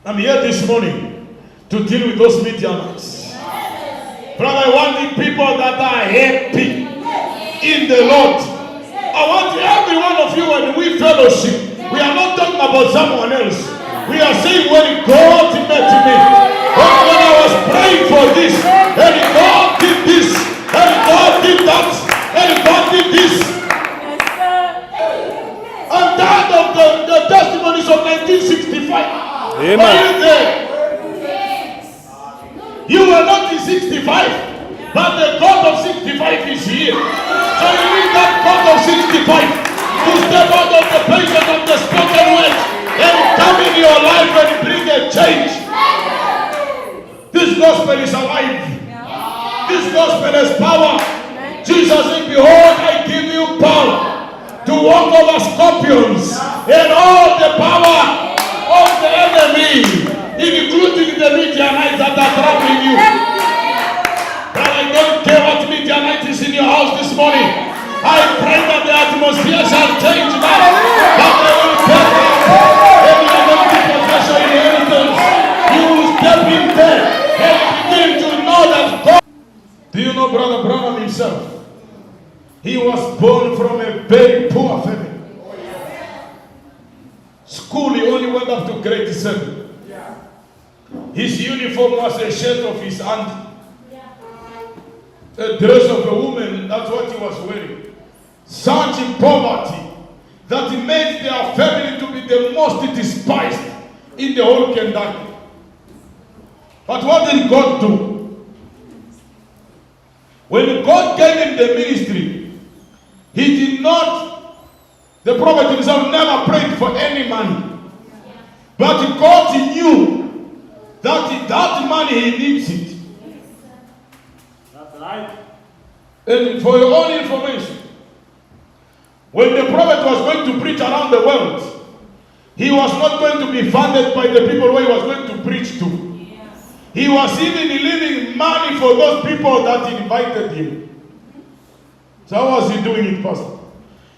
I'm here this morning to deal with those Midianites. Brother, I want the people that are happy in the Lord. I want every one of you when we fellowship. We are not talking about someone else. We are saying when God met me, when I was praying for this, and God did this, and God did that, and God did this. I'm tired of the testimonies of 1965. Amen. Are you there? You were not in 65, but the God of 65 is here. So you need that God of 65 to step out of the places of the spoken word and come in your life and bring a change. This gospel is alive. This gospel has power. Jesus said, behold, I give you power to walk over scorpions and all the power of the enemy, including the Midianites that are troubling you. But I don't care what Midianite is in your house this morning. I pray that the atmosphere shall change now. That they will step out and you are going to possess your inheritance. You will step in there and begin to know that God. Do you know Brother Branham himself? He was born from a very poor family. School, he only went up to grade 7. His uniform was a shirt of his aunt. A dress of a woman, that's what he was wearing. Such poverty that he made their family to be the most despised in the whole Kentucky. But what did God do? When God gave him the ministry, he did not. The prophet himself never prayed for any money. But God knew that that money he needs it. That's right. And for your own information, when the prophet was going to preach around the world, he was not going to be funded by the people where he was going to preach to. He was even leaving money for those people that invited him. So how was he doing it, Pastor?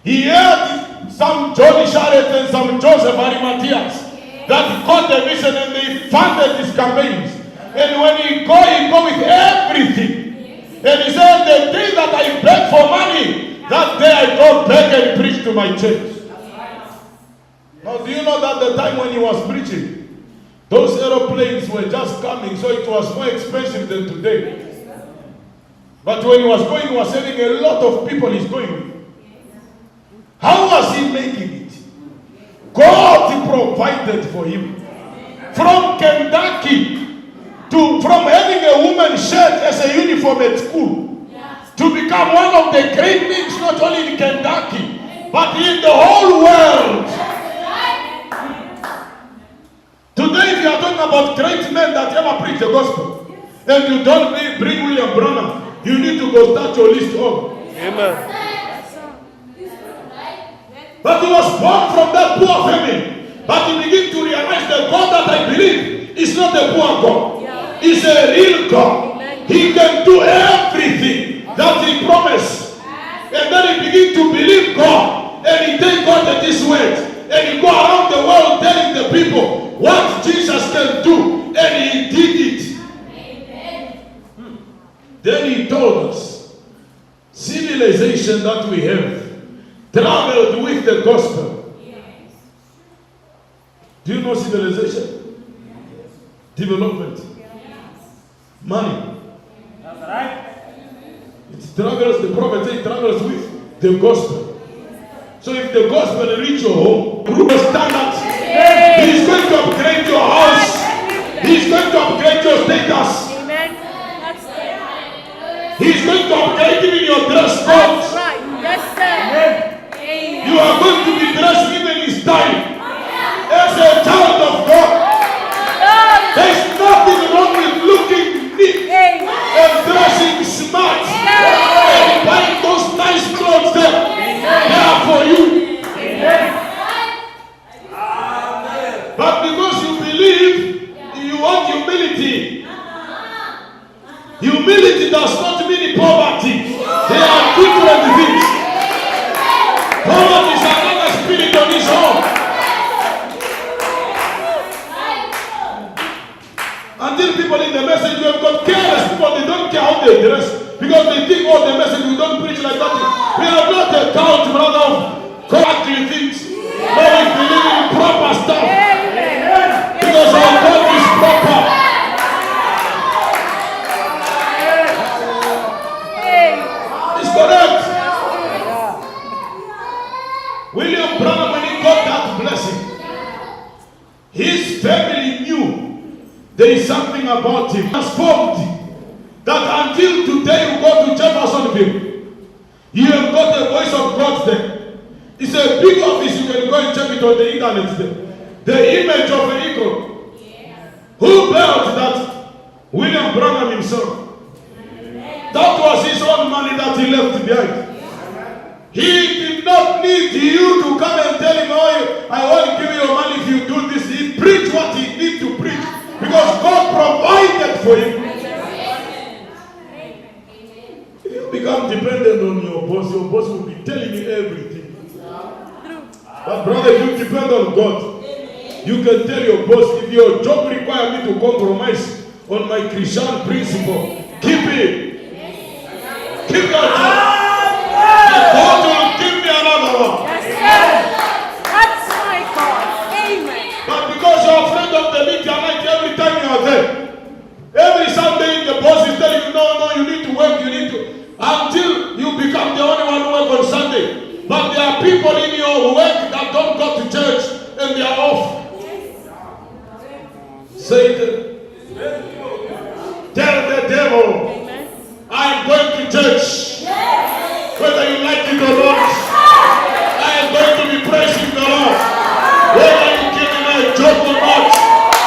He had some Johnny Charlotte and some Joseph Arimatheas that got the vision and they funded his campaigns. And when he go with everything. And he said, the day that I beg for money, that day I go beg and preach to my church. Now do you know that the time when he was preaching, those aeroplanes were just coming, so it was more expensive than today. But when he was going, he was having a lot of people he's going with. How was he making it? God provided for him. From Kentucky, from having a woman's shirt as a uniform at school, to become one of the great men, not only in Kentucky, but in the whole world. Today, if you are talking about great men that ever preach the gospel, and you don't bring William Branham, you need to go start your list up. Amen. But he was born from that poor family. But he began to realize the God that I believe is not a poor God. He's a real God. He can do everything that he promised. And then he began to believe God. And he take God at his word. And he go around the world telling the people what Jesus can do. And he did it. Then he told us, civilization that we have traveled with the gospel. Do you know civilization? Development. Money. That's right. It travels, the prophet said, travels with the gospel. So if the gospel reach your home, group of standards, he's going to upgrade your house. He's going to upgrade your status. He's going to upgrade even your dress code. Yes, sir. You are going to be dressed even in style. As a child of God. There's nothing wrong with looking neat and dressing smart. And buying those nice clothes there. They are for you. But because you believe, you want humility. Humility does not mean poverty. They are different Until people in the message, you have got careless people, they don't care how they dress. Because they think, oh, the message, we don't preach like that. We are not a count, brother, of correctly things. No, we believe in proper stuff. Because our God is proper. It's correct. William Branham, when he got that blessing, his family knew there is something about him. Transformed that until today you go to Jeffersonville, you have got the voice of God there. It's a big office, you can go and check it on the internet there. The image of an eagle. Who built that? William Branham himself. That was his own money that he left behind. He did not need you to come and tell him, oh, I want to give you your money if you do this. He preached what he needed to preach because God provided for him. If you become dependent on your boss will be telling you everything. But brother, if you depend on God, you can tell your boss, if your job requires me to compromise on my Christian principle, keep it. Keep your job. God will give me another one. Yes, sir. That's my God. Amen. But because you're afraid of the media night every time you are there, every Sunday the boss is telling you, no, you need to work, until you become the only one who works on Sunday. But there are people in your work that don't go to church and they are off. Satan, tell the devil, I'm going to church. Whether you like it or not, I am going to be praising the Lord. Whether you give him a job or not,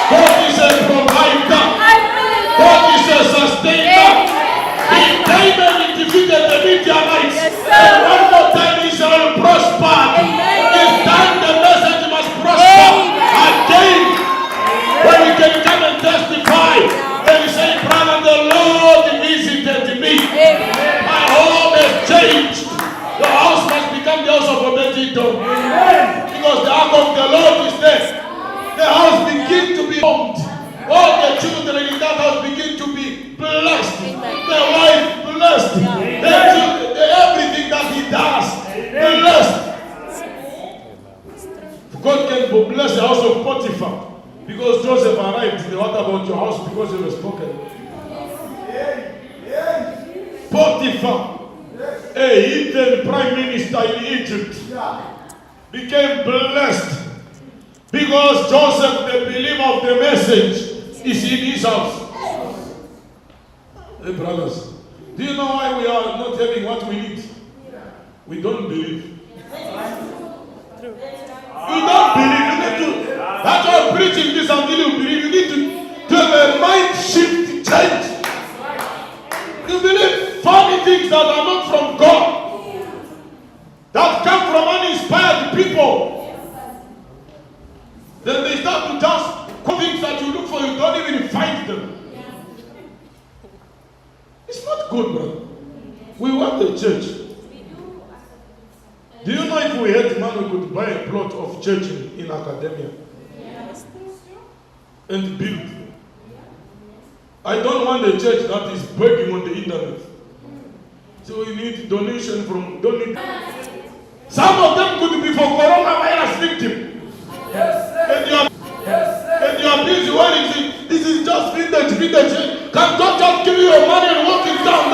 God is a provider. God is a sustainer. He came and he defeated the Midianites. And one more time he shall prosper. This time the message must prosper again. When we can come and testify and say, brother, the Lord visited me. My home has changed. Your house must become the house of Obed-Edom. Because the ark of the Lord is there. The house begins to be formed. All the children in that house begin to be blessed. The wife blessed. The children, everything that he does, blessed. God can bless the house of Potiphar. Because Joseph arrived. What about your house? Because it was spoken. Potiphar, a heathen prime minister in Egypt, became blessed because Joseph, the believer of the message, is in his house. Hey brothers, do you know why we are not having what we need? We don't believe. You don't believe. You need to. That's why I'm preaching this until you believe. You need to have a mind shift change. You believe funny things that are not from God, that come from uninspired people. Then they start to just call things that you look for, you don't even find them. It's not good, brother. We want the church. Do you know if we had money, we could buy a plot of church in academia and build? I don't want a church that is begging on the internet. So we need donation from, Some of them could be for coronavirus victim. And you are busy, what is it? This is just vintage. Can God just give you your money and walk it down?